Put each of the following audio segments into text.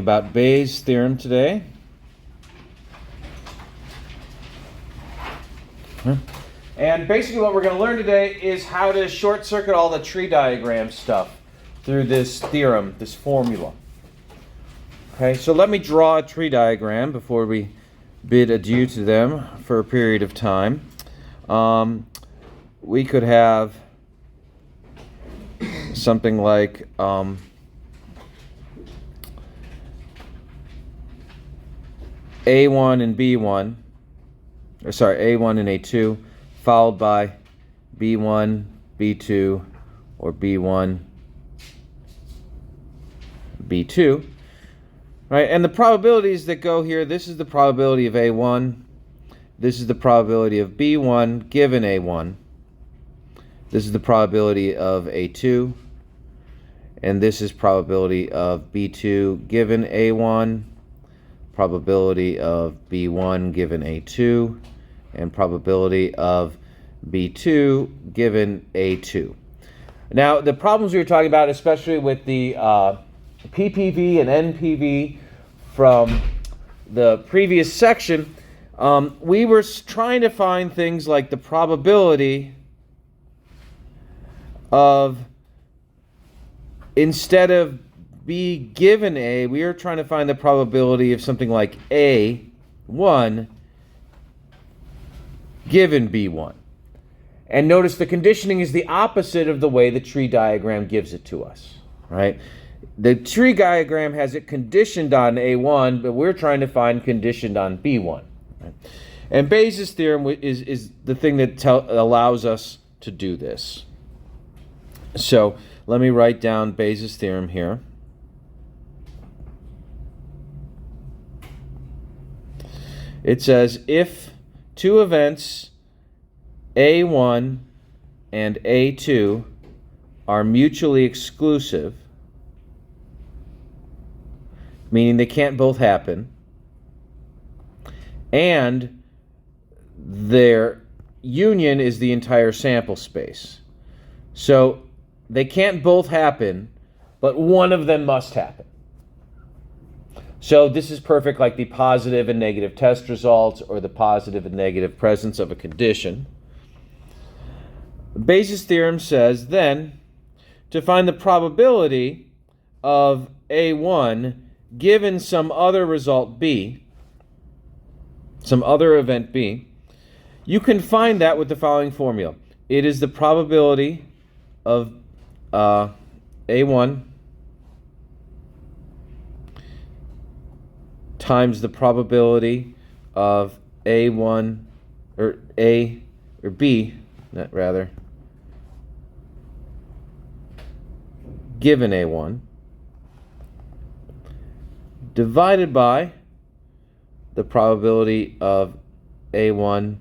About Bayes' theorem today. And basically what we're going to learn today is how to short circuit all the tree diagram stuff through this theorem, this formula. Okay, so let me draw a tree diagram before we bid adieu to them for a period of time. We could have something like A1 and B1, or sorry, A1 and A2, followed by B1, B2, or B1, B2, right? And the probabilities that go here, this is the probability of A1, this is the probability of B1 given A1, this is the probability of A2, and this is probability of B2 given A1, probability of B1 given A2, and probability of B2 given A2. Now, the problems we were talking about, especially with the PPV and NPV from the previous section, we were trying to find things like the probability of, instead of B given A, we are trying to find the probability of something like A1 given B1. And notice the conditioning is the opposite of the way the tree diagram gives it to us, right? The tree diagram has it conditioned on A1, but we're trying to find conditioned on B1. Right? And Bayes' theorem is the thing that allows us to do this. So let me write down Bayes' theorem here. It says if two events A1 and A2 are mutually exclusive, meaning they can't both happen, and their union is the entire sample space. So they can't both happen, but one of them must happen. So this is perfect like the positive and negative test results or the positive and negative presence of a condition. Bayes' theorem says then to find the probability of A1 given some other result B, some other event B, you can find that with the following formula. It is the probability of A1 times the probability of A1 or A or B, rather, given A1 divided by the probability of A1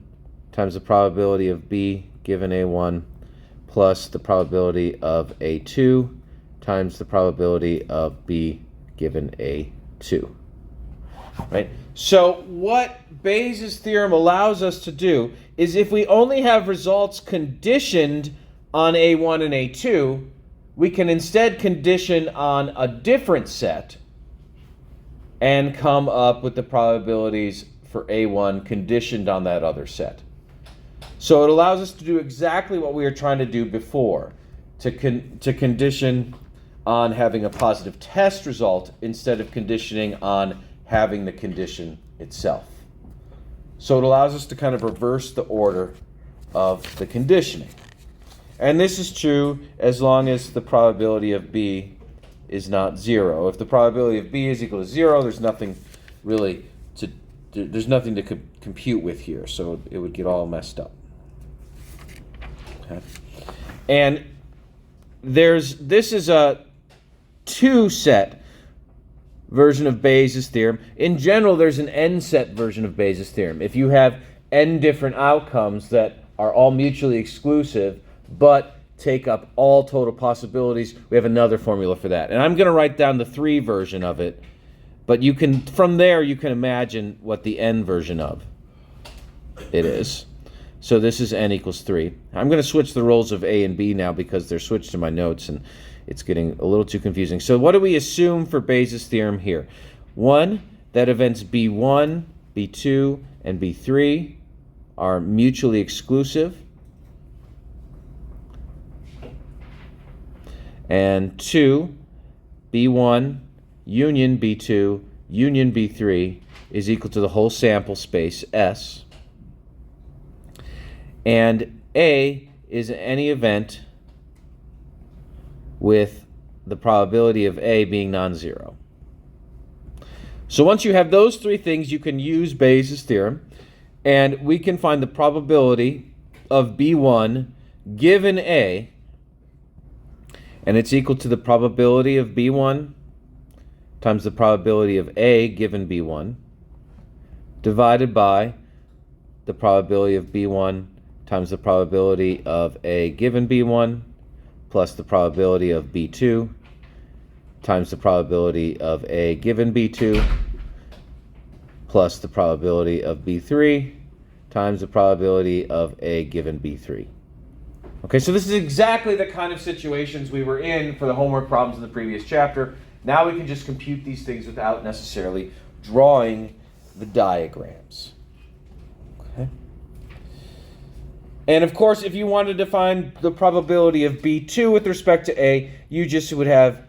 times the probability of B given A1 plus the probability of A2 times the probability of B given A2. Right? So what Bayes' theorem allows us to do is if we only have results conditioned on A1 and A2, we can instead condition on a different set and come up with the probabilities for A1 conditioned on that other set. So it allows us to do exactly what we were trying to do before, to condition on having a positive test result instead of conditioning on having the condition itself. So it allows us to kind of reverse the order of the conditioning. And this is true as long as the probability of B is not 0. If the probability of B is equal to 0, there's nothing really to compute with here, so it would get all messed up. Okay. And this is a two-set version of Bayes' theorem. In general, there's an n-set version of Bayes' theorem. If you have n different outcomes that are all mutually exclusive, but take up all total possibilities, we have another formula for that. And I'm going to write down the 3 version of it, but you can, from there, you can imagine what the n version of it is. So this is n equals 3. I'm going to switch the roles of A and B now because they're switched in my notes, and it's getting a little too confusing. So what do we assume for Bayes' theorem here? One, that events B1, B2, and B3 are mutually exclusive. And two, B1 union B2 union B3 is equal to the whole sample space S. And A is any event with the probability of A being non-zero. So once you have those three things, you can use Bayes' theorem, and we can find the probability of B1 given A, and it's equal to the probability of B1 times the probability of A given B1 divided by the probability of B1 times the probability of A given B1 plus the probability of B2 times the probability of A given B2 plus the probability of B3 times the probability of A given B3. Okay, so this is exactly the kind of situations we were in for the homework problems in the previous chapter. Now we can just compute these things without necessarily drawing the diagrams. Okay. And of course, if you wanted to find the probability of B2 with respect to A, you just would have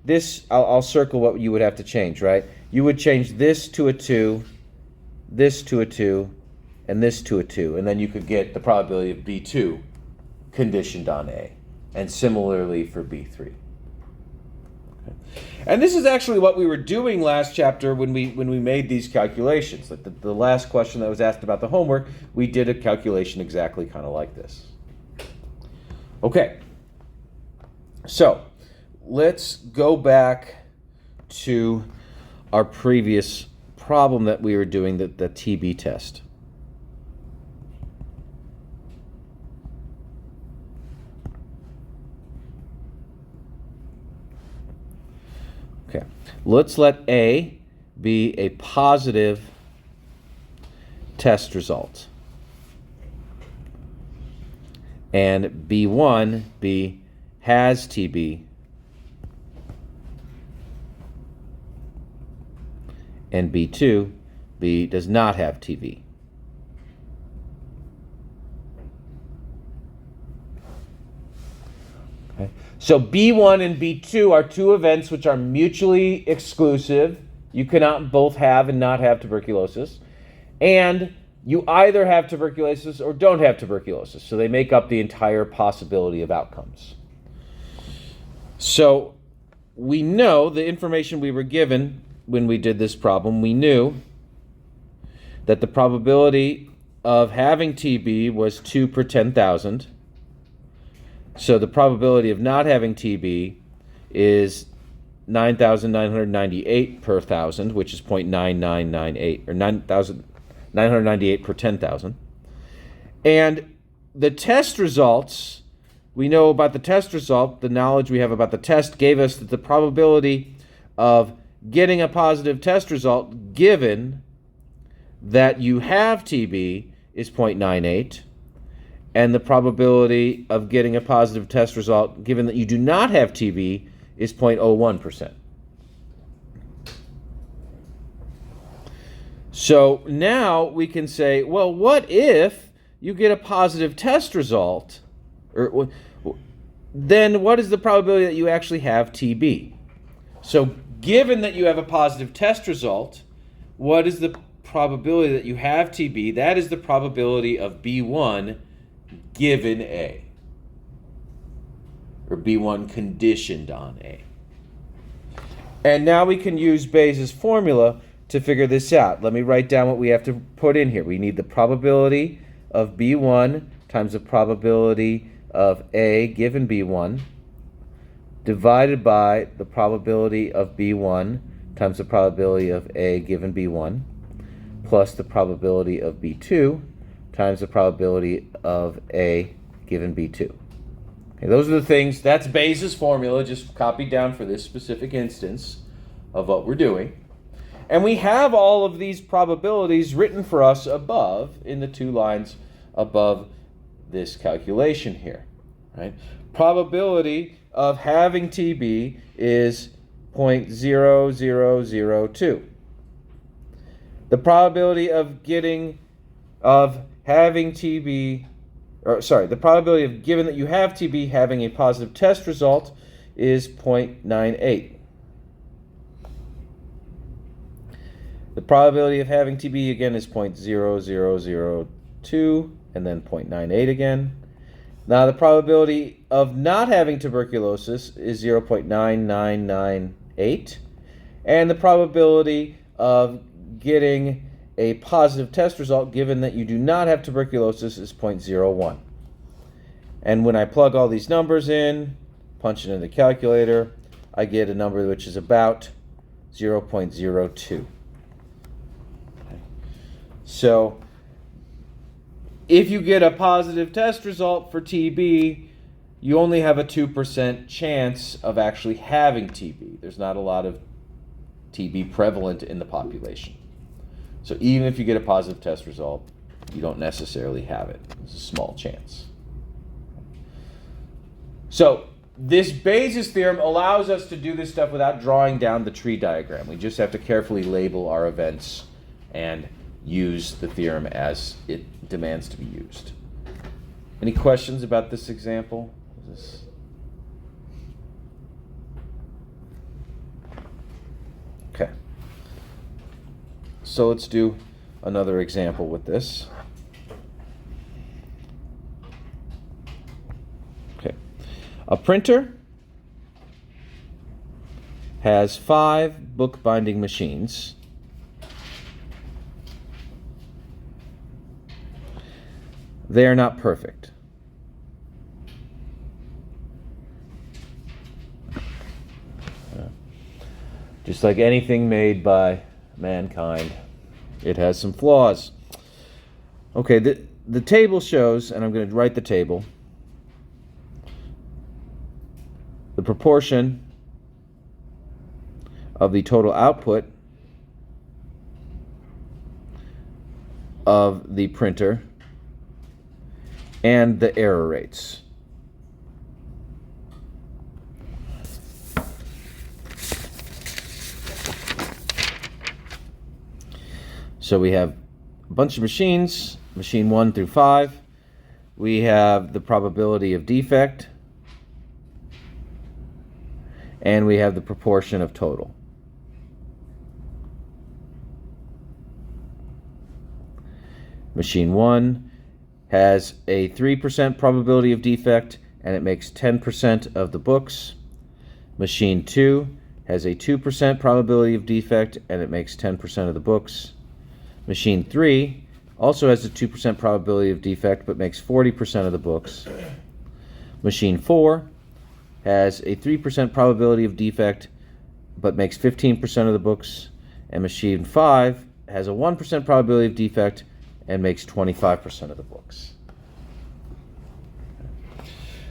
this. I'll circle what you would have to change, right? You would change this to a 2, this to a 2, and this to a 2, and then you could get the probability of B2 conditioned on A, and similarly for B3. Okay. And this is actually what we were doing last chapter when we made these calculations. Like the last question that was asked about the homework, we did a calculation exactly kind of like this. Okay, so let's go back to our previous problem that we were doing, the TB test. Okay, let's let A be a positive test result and B1 be has TB and B2 B does not have TB. Okay. So B1 and B2 are two events which are mutually exclusive. You cannot both have and not have tuberculosis. And you either have tuberculosis or don't have tuberculosis. So they make up the entire possibility of outcomes. So we know the information we were given when we did this problem. We knew that the probability of having TB was 2 per 10,000. So the probability of not having TB is 9,998 per 1,000, which is 0.9998, or 9,998 per 10,000. And the test results, we know about the test result, the knowledge we have about the test gave us that the probability of getting a positive test result given that you have TB is 0.98. And the probability of getting a positive test result given that you do not have TB is 0.01%. So now we can say, well, what if you get a positive test result? Or then what is the probability that you actually have TB? So given that you have a positive test result, what is the probability that you have TB? That is the probability of B1 given A, or B1 conditioned on A. And now we can use Bayes' formula to figure this out. Let me write down what we have to put in here. We need the probability of B1 times the probability of A given B1 divided by the probability of B1 times the probability of A given B1 plus the probability of B2 times the probability of A given B2. Okay, those are the things, that's Bayes' formula, just copied down for this specific instance of what we're doing. And we have all of these probabilities written for us above, in the 2 lines above this calculation here, right? probability of having TB is 0.0002. The probability of having TB, the probability of, given that you have TB, having a positive test result is 0.98. The probability of having TB again is 0.0002 and then 0.98 again. Now the probability of not having tuberculosis is 0.9998, and the probability of getting a positive test result given that you do not have tuberculosis is 0.01. And when I plug all these numbers in, punch it in the calculator, I get a number which is about 0.02. So if you get a positive test result for TB, you only have a 2% chance of actually having TB. There's not a lot of TB prevalent in the population. So even if you get a positive test result, you don't necessarily have it. It's a small chance. So this Bayes' theorem allows us to do this stuff without drawing down the tree diagram. We just have to carefully label our events and use the theorem as it demands to be used. Any questions about this example? Okay. So let's do another example with this. Okay. A printer has 5 bookbinding machines. They are not perfect. Just like anything made by mankind, it has some flaws. Okay, the table shows, and I'm going to write the table, the proportion of the total output of the printer and the error rates. So we have a bunch of machines, machine 1 through 5. We have the probability of defect, and we have the proportion of total. Machine 1 has a 3% probability of defect, and it makes 10% of the books. Machine 2 has a 2% probability of defect, and it makes 10% of the books. Machine 3 also has a 2% probability of defect, but makes 40% of the books. Machine 4 has a 3% probability of defect, but makes 15% of the books. And Machine 5 has a 1% probability of defect and makes 25% of the books.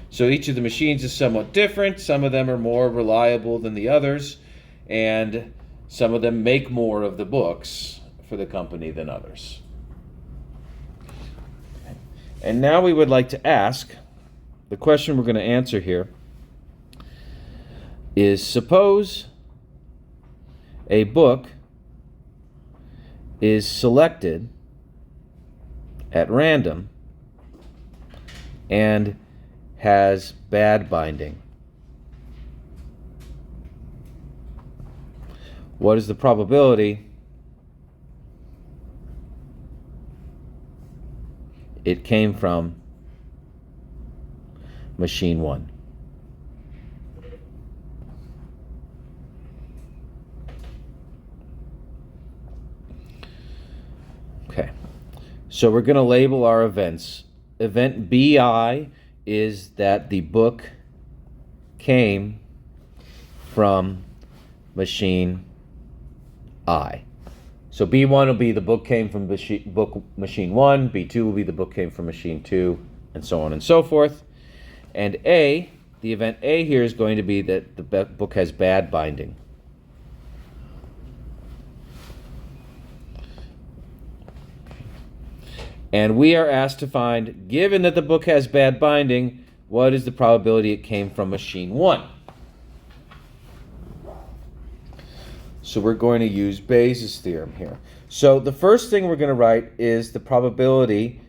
So each of the machines is somewhat different. Some of them are more reliable than the others, and some of them make more of the books for the company than others. And now we would like to ask, the question we're going to answer here is, suppose a book is selected at random and has bad binding. What is the probability it came from machine 1? Okay, so we're going to label our events. Event BI is that the book came from machine I. So B1 will be the book came from machine 1, B2 will be the book came from machine 2, and so on and so forth. And A, the event A here is going to be that the book has bad binding. And we are asked to find, given that the book has bad binding, what is the probability it came from machine 1? So we're going to use Bayes' theorem here. So the first thing we're going to write is the probability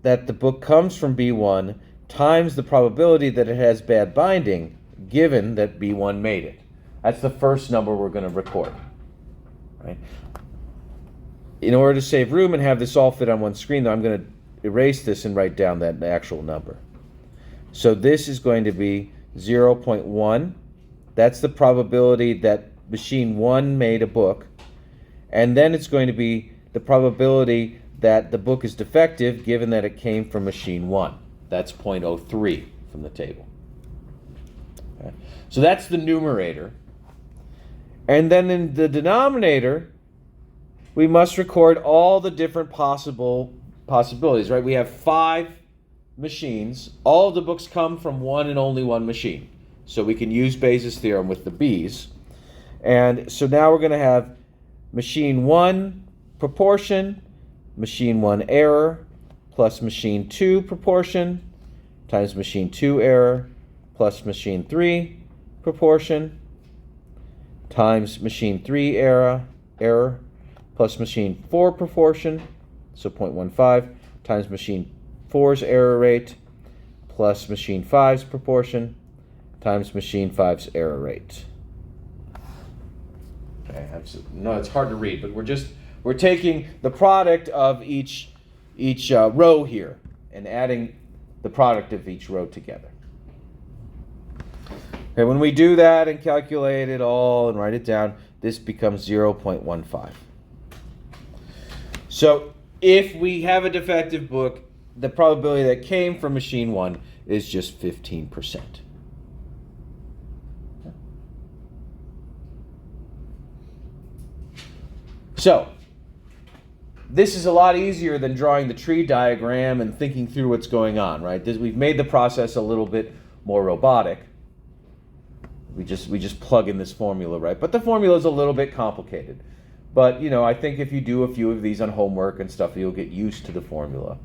that the book comes from B1 times the probability that it has bad binding, given that B1 made it. That's the first number we're going to record. Right? In order to save room and have this all fit on one screen, though, I'm going to erase this and write down that actual number. So this is going to be 0.1. That's the probability that machine 1 made a book. And then it's going to be the probability that the book is defective, given that it came from machine 1. That's 0.03 from the table. Okay. So that's the numerator. And then in the denominator, we must record all the different possibilities, right? We have 5 machines. All of the books come from one and only one machine. So we can use Bayes' theorem with the B's. And so now we're going to have machine 1 proportion, machine 1 error, plus machine 2 proportion, times machine 2 error, plus machine 3 proportion, times machine 3 error, plus machine 4 proportion, so 0.15, times machine 4's error rate, plus machine 5's proportion, times machine 5's error rate. Okay, no, it's hard to read, but we're taking the product of each row here and adding the product of each row together. Okay, when we do that and calculate it all and write it down, this becomes 0.15. So if we have a defective book, the probability that came from machine 1 is just 15%. So this is a lot easier than drawing the tree diagram and thinking through what's going on, right? We've made the process a little bit more robotic. We just plug in this formula, right? But the formula is a little bit complicated. But, you know, I think if you do a few of these on homework and stuff, you'll get used to the formula,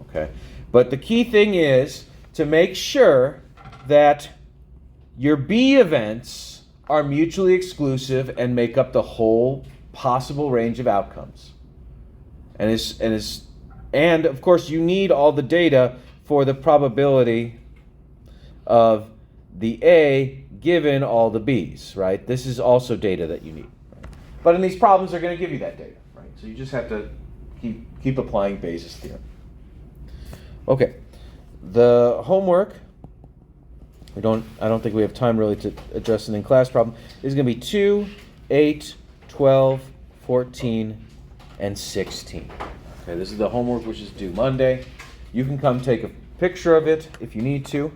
okay? But the key thing is to make sure that your B events are mutually exclusive and make up the whole possible range of outcomes. And of course, you need all the data for the probability of the A given all the B's, right? This is also data that you need. Right? But in these problems, they're going to give you that data, right? So you just have to keep applying Bayes' theorem. Okay, the homework, I don't think we have time really to address an in-class problem, is going to be 2, 8, 12, 14, and 16. Okay, this is the homework which is due Monday. You can come take a picture of it if you need to.